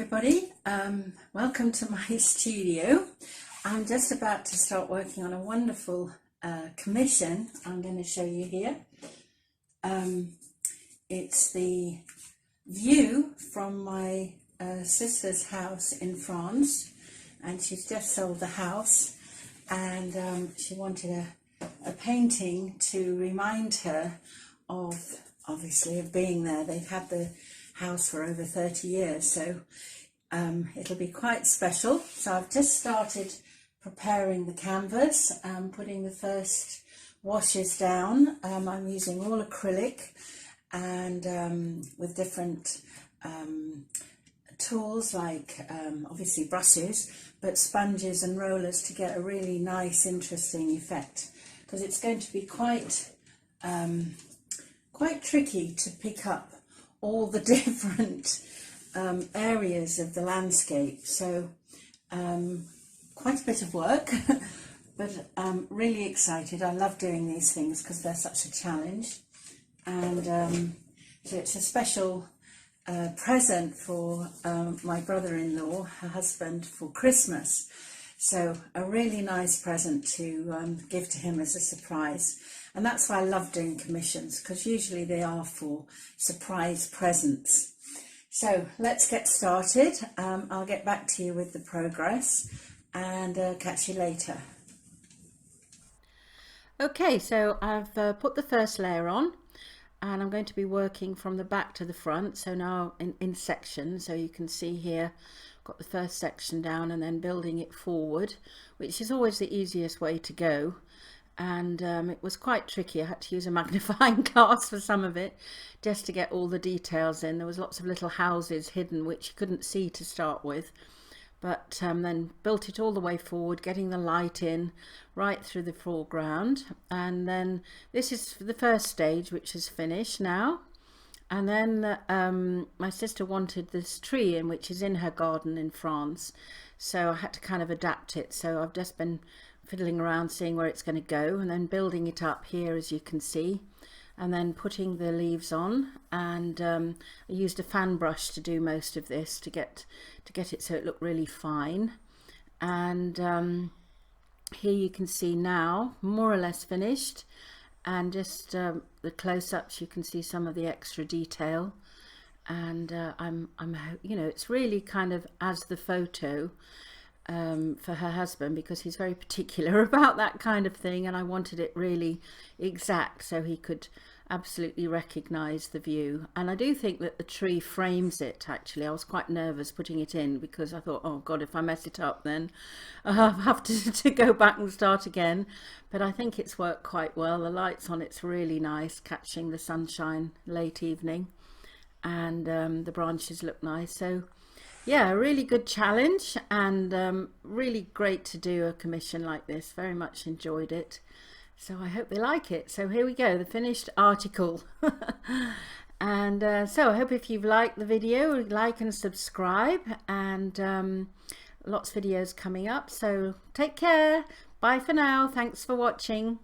everybody, welcome to my studio. I'm just about to start working on a wonderful commission I'm going to show you here. It's the view from my sister's house in France, and she's just sold the house, and she wanted a painting to remind her of, obviously, of being there. They've had the house for over 30 years, so it'll be quite special. So I've just started preparing the canvas, putting the first washes down. I'm using all acrylic and with different tools like obviously brushes, but sponges and rollers to get a really nice, interesting effect, because it's going to be quite tricky to pick up all the different areas of the landscape. So quite a bit of work, but I'm really excited. I love doing these things because they're such a challenge, and so it's a special present for my brother-in-law, her husband, for Christmas. So a really nice present to give to him as a surprise. And that's why I love doing commissions, because usually they are for surprise presents. So let's get started. I'll get back to you with the progress and catch you later. Okay, so I've put the first layer on, and I'm going to be working from the back to the front. So now in sections, so you can see here, got the first section down and then building it forward, which is always the easiest way to go. And it was quite tricky. I had to use a magnifying glass for some of it just to get all the details in. There was lots of little houses hidden which you couldn't see to start with, but then built it all the way forward, getting the light in right through the foreground. And then this is the first stage, which is finished now. And then my sister wanted this tree in, which is in her garden in France, so I had to kind of adapt it. So I've just been fiddling around seeing where it's going to go, and then building it up here, as you can see, and then putting the leaves on. And I used a fan brush to do most of this to get it so it looked really fine. And here you can see now more or less finished, and just the close-ups, you can see some of the extra detail. And I'm you know, it's really kind of as the photo for her husband, because he's very particular about that kind of thing, and I wanted it really exact so he could absolutely recognize the view. And I do think that the tree frames it. Actually, I was quite nervous putting it in because I thought, oh god, if I mess it up then I'll have to go back and start again. But I think it's worked quite well. The lights on it's really nice, catching the sunshine late evening, and the branches look nice. So yeah, a really good challenge, and really great to do a commission like this. Very much enjoyed it. So I hope they like it. So here we go, the finished article. And so I hope if you've liked the video, like and subscribe, and lots of videos coming up. So take care. Bye for now. Thanks for watching.